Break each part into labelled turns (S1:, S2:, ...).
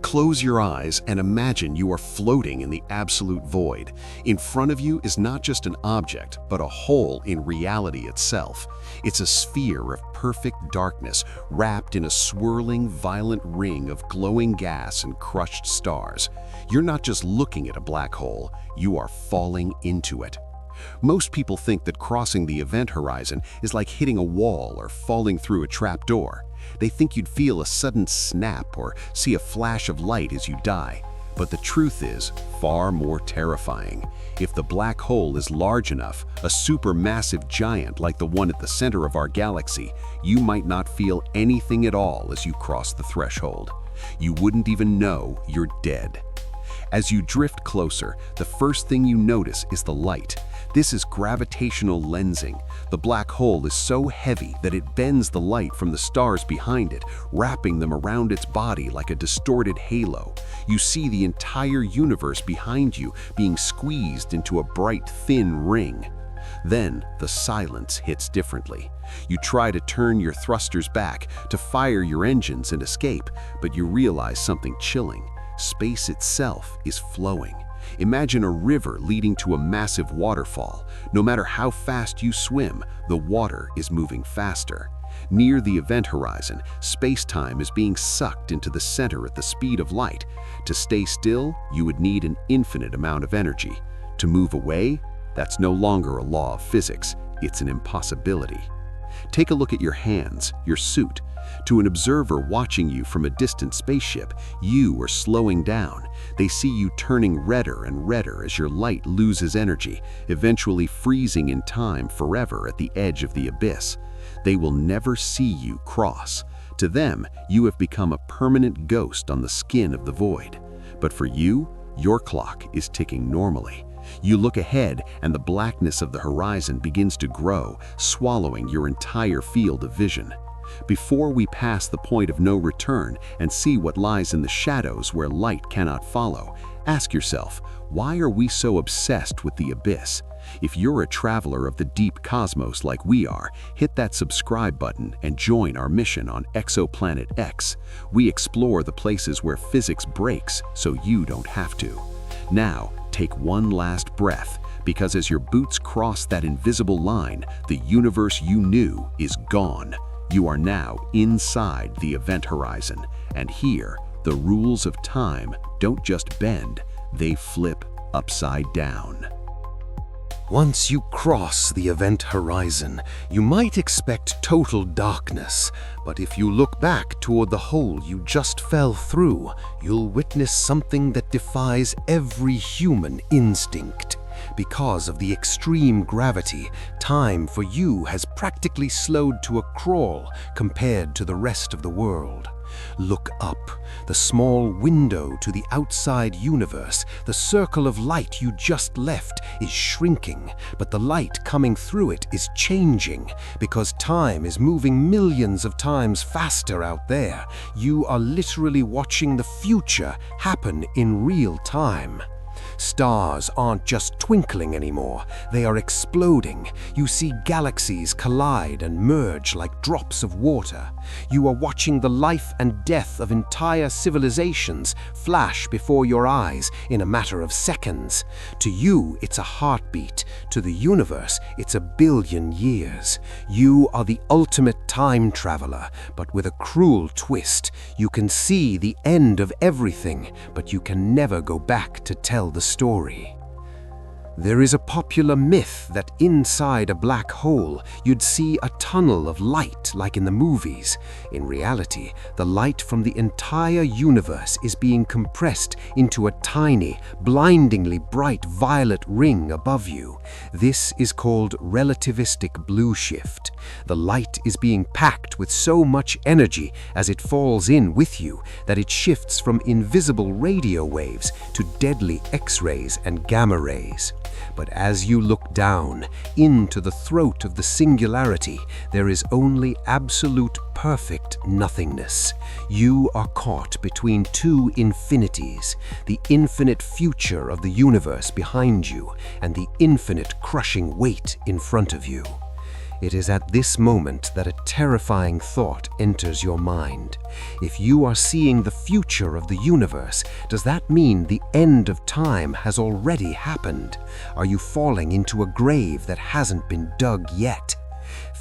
S1: Close your eyes and imagine you are floating in the absolute void. In front of you is not just an object, but a hole in reality itself. It's a sphere of perfect darkness, wrapped in a swirling, violent ring of glowing gas and crushed stars. You're not just looking at a black hole, you are falling into it. Most people think that crossing the event horizon is like hitting a wall or falling through a trapdoor. They think you'd feel a sudden snap or see a flash of light as you die. But the truth is far more terrifying. If the black hole is large enough, a supermassive giant like the one at the center of our galaxy, you might not feel anything at all as you cross the threshold. You wouldn't even know you're dead. As you drift closer, the first thing you notice is the light. This is gravitational lensing. The black hole is so heavy that it bends the light from the stars behind it, wrapping them around its body like a distorted halo. You see the entire universe behind you being squeezed into a bright, thin ring. Then the silence hits differently. You try to turn your thrusters back, to fire your engines and escape, but you realize something chilling. Space itself is flowing. Imagine a river leading to a massive waterfall. No matter how fast you swim, the water is moving faster. Near the event horizon, space-time is being sucked into the center at the speed of light. To stay still, you would need an infinite amount of energy. To move away, that's no longer a law of physics, it's an impossibility. Take a look at your hands, your suit. To an observer watching you from a distant spaceship, you are slowing down. They see you turning redder and redder as your light loses energy, eventually freezing in time forever at the edge of the abyss. They will never see you cross. To them, you have become a permanent ghost on the skin of the void. But for you, your clock is ticking normally. You look ahead and the blackness of the horizon begins to grow, swallowing your entire field of vision. Before we pass the point of no return and see what lies in the shadows where light cannot follow, ask yourself, why are we so obsessed with the abyss? If you're a traveler of the deep cosmos like we are, hit that subscribe button and join our mission on Exoplanet X. We explore the places where physics breaks so you don't have to. Now, take one last breath, because as your boots cross that invisible line, the universe you knew is gone. You are now inside the event horizon, and here, the rules of time don't just bend, they flip upside down.
S2: Once you cross the event horizon, you might expect total darkness, but if you look back toward the hole you just fell through, you'll witness something that defies every human instinct. Because of the extreme gravity, time for you has practically slowed to a crawl compared to the rest of the world. Look up. The small window to the outside universe, the circle of light you just left, is shrinking, but the light coming through it is changing. Because time is moving millions of times faster out there, you are literally watching the future happen in real time. Stars aren't just twinkling anymore, they are exploding. You see galaxies collide and merge like drops of water. You are watching the life and death of entire civilizations flash before your eyes in a matter of seconds. To you, it's a heartbeat. To the universe, it's a billion years. You are the ultimate time traveler, but with a cruel twist. You can see the end of everything, but you can never go back to tell the story. There is a popular myth that inside a black hole, you'd see a tunnel of light like in the movies. In reality, the light from the entire universe is being compressed into a tiny, blindingly bright violet ring above you. This is called relativistic blue shift. The light is being packed with so much energy as it falls in with you that it shifts from invisible radio waves to deadly X-rays and gamma rays. But as you look down into the throat of the singularity, there is only absolute perfect nothingness. You are caught between two infinities, the infinite future of the universe behind you and the infinite crushing weight in front of you. It is at this moment that a terrifying thought enters your mind. If you are seeing the future of the universe, does that mean the end of time has already happened? Are you falling into a grave that hasn't been dug yet?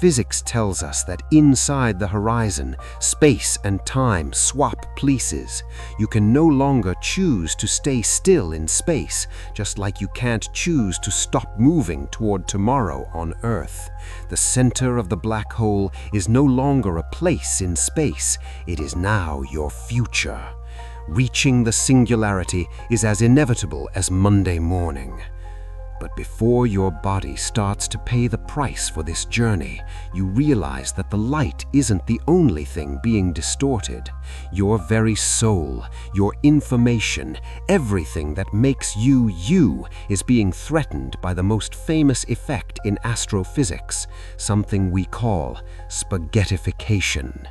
S2: Physics tells us that inside the horizon, space and time swap places. You can no longer choose to stay still in space, just like you can't choose to stop moving toward tomorrow on Earth. The center of the black hole is no longer a place in space. It is now your future. Reaching the singularity is as inevitable as Monday morning. But before your body starts to pay the price for this journey, you realize that the light isn't the only thing being distorted. Your very soul, your information, everything that makes you you is being threatened by the most famous effect in astrophysics, something we call spaghettification.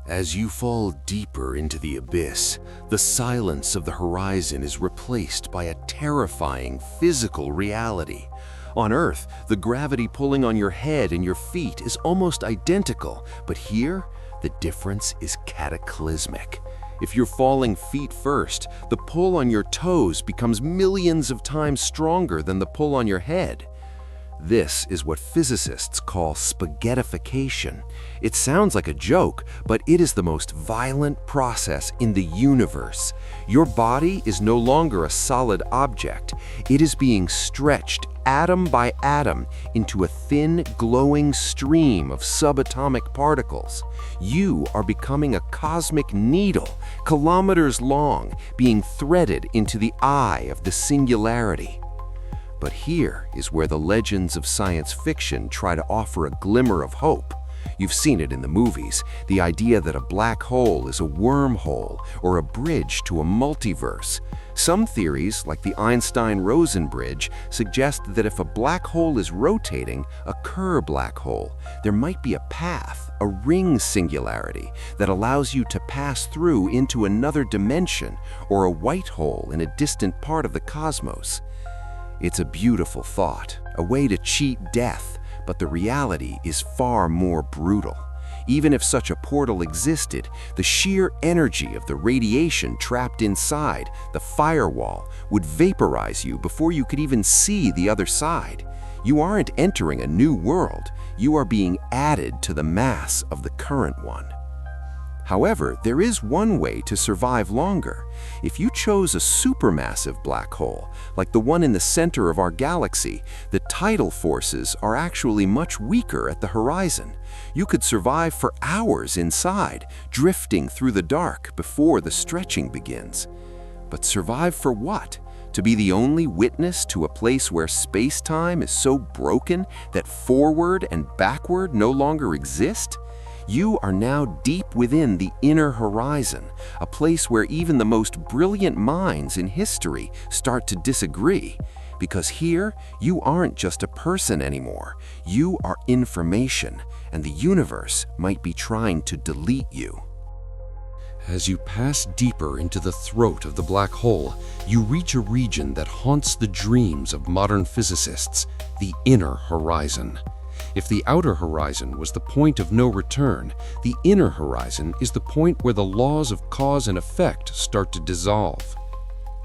S1: As you fall deeper into the abyss, the silence of the horizon is replaced by a terrifying physical reality. On Earth, the gravity pulling on your head and your feet is almost identical, but here, the difference is cataclysmic. If you're falling feet first, the pull on your toes becomes millions of times stronger than the pull on your head. This is what physicists call spaghettification. It sounds like a joke, but it is the most violent process in the universe. Your body is no longer a solid object. It is being stretched atom by atom into a thin, glowing stream of subatomic particles. You are becoming a cosmic needle, kilometers long, being threaded into the eye of the singularity. But here is where the legends of science fiction try to offer a glimmer of hope. You've seen it in the movies, the idea that a black hole is a wormhole or a bridge to a multiverse. Some theories, like the Einstein-Rosen bridge, suggest that if a black hole is rotating, a Kerr black hole, there might be a path, a ring singularity, that allows you to pass through into another dimension or a white hole in a distant part of the cosmos. It's a beautiful thought, a way to cheat death, but the reality is far more brutal. Even if such a portal existed, the sheer energy of the radiation trapped inside, the firewall, would vaporize you before you could even see the other side. You aren't entering a new world, you are being added to the mass of the current one. However, there is one way to survive longer. If you chose a supermassive black hole, like the one in the center of our galaxy, the tidal forces are actually much weaker at the horizon. You could survive for hours inside, drifting through the dark before the stretching begins. But survive for what? To be the only witness to a place where space-time is so broken that forward and backward no longer exist? You are now deep within the inner horizon, a place where even the most brilliant minds in history start to disagree. Because here, you aren't just a person anymore. You are information, and the universe might be trying to delete you. As you pass deeper into the throat of the black hole, you reach a region that haunts the dreams of modern physicists, the inner horizon. If the outer horizon was the point of no return, the inner horizon is the point where the laws of cause and effect start to dissolve.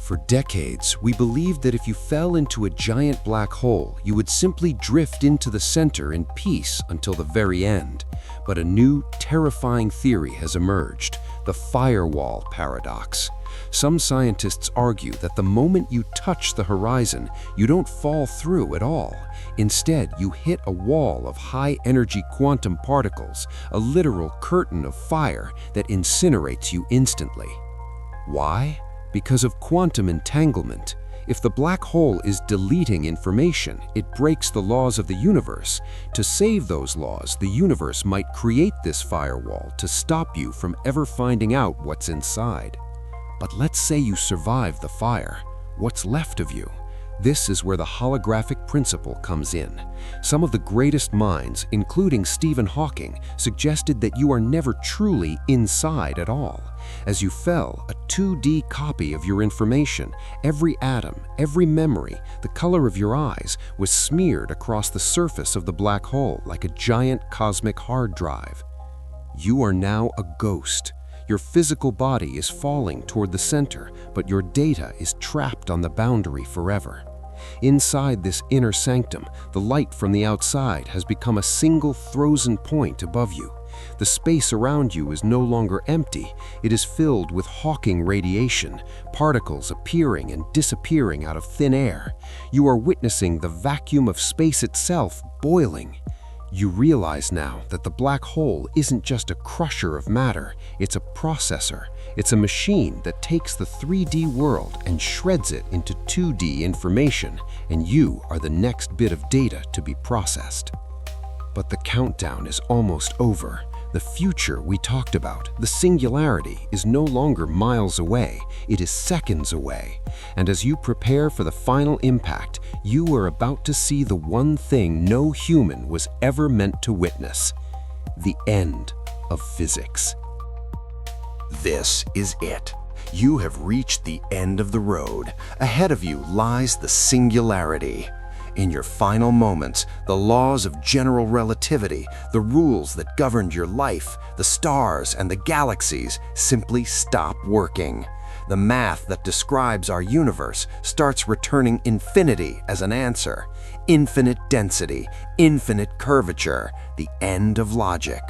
S1: For decades, we believed that if you fell into a giant black hole, you would simply drift into the center in peace until the very end. But a new, terrifying theory has emerged, the Firewall Paradox. Some scientists argue that the moment you touch the horizon, you don't fall through at all. Instead, you hit a wall of high-energy quantum particles, a literal curtain of fire that incinerates you instantly. Why? Because of quantum entanglement. If the black hole is deleting information, it breaks the laws of the universe. To save those laws, the universe might create this firewall to stop you from ever finding out what's inside. But let's say you survive the fire. What's left of you? This is where the holographic principle comes in. Some of the greatest minds, including Stephen Hawking, suggested that you are never truly inside at all. As you fell, a 2D copy of your information, every atom, every memory, the color of your eyes, was smeared across the surface of the black hole like a giant cosmic hard drive. You are now a ghost. Your physical body is falling toward the center, but your data is trapped on the boundary forever. Inside this inner sanctum, the light from the outside has become a single frozen point above you. The space around you is no longer empty. It is filled with Hawking radiation, particles appearing and disappearing out of thin air. You are witnessing the vacuum of space itself boiling. You realize now that the black hole isn't just a crusher of matter, it's a processor. It's a machine that takes the 3D world and shreds it into 2D information, and you are the next bit of data to be processed. But the countdown is almost over. The future we talked about, the singularity, is no longer miles away, it is seconds away. And as you prepare for the final impact, you are about to see the one thing no human was ever meant to witness: the end of physics.
S2: This is it. You have reached the end of the road. Ahead of you lies the singularity. In your final moments, the laws of general relativity, the rules that governed your life, the stars and the galaxies simply stop working. The math that describes our universe starts returning infinity as an answer. Infinite density, infinite curvature, the end of logic.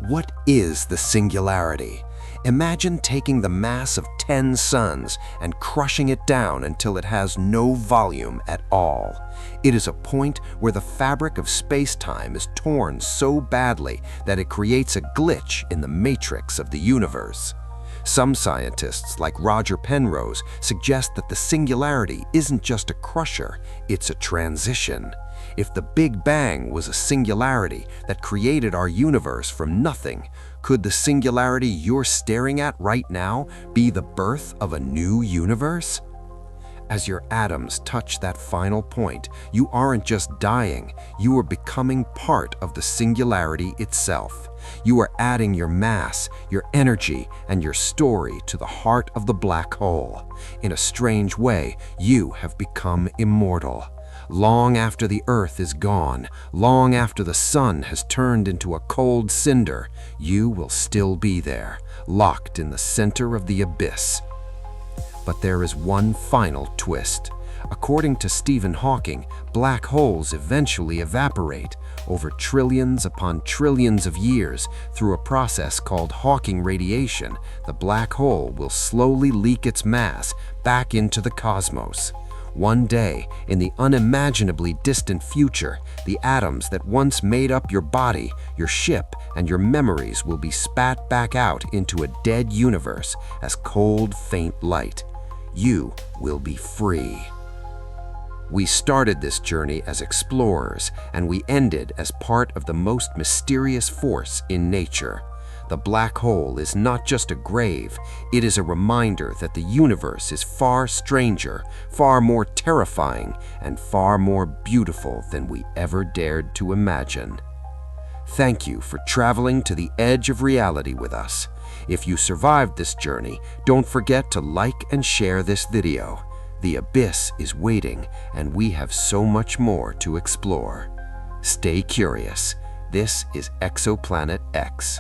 S2: What is the singularity? Imagine taking the mass of 10 suns and crushing it down until it has no volume at all. It is a point where the fabric of space-time is torn so badly that it creates a glitch in the matrix of the universe. Some scientists, like Roger Penrose, suggest that the singularity isn't just a crusher, it's a transition. If the Big Bang was a singularity that created our universe from nothing, could the singularity you're staring at right now be the birth of a new universe? As your atoms touch that final point, you aren't just dying, you are becoming part of the singularity itself. You are adding your mass, your energy, and your story to the heart of the black hole. In a strange way, you have become immortal. Long after the Earth is gone, long after the sun has turned into a cold cinder, you will still be there, locked in the center of the abyss. But there is one final twist. According to Stephen Hawking, black holes eventually evaporate over trillions upon trillions of years through a process called Hawking radiation. The black hole will slowly leak its mass back into the cosmos. One day, in the unimaginably distant future, the atoms that once made up your body, your ship, and your memories will be spat back out into a dead universe as cold, faint light. You will be free. We started this journey as explorers, and we ended as part of the most mysterious force in nature. The black hole is not just a grave, it is a reminder that the universe is far stranger, far more terrifying, and far more beautiful than we ever dared to imagine. Thank you for traveling to the edge of reality with us. If you survived this journey, don't forget to like and share this video. The abyss is waiting, and we have so much more to explore. Stay curious. This is Exoplanet X.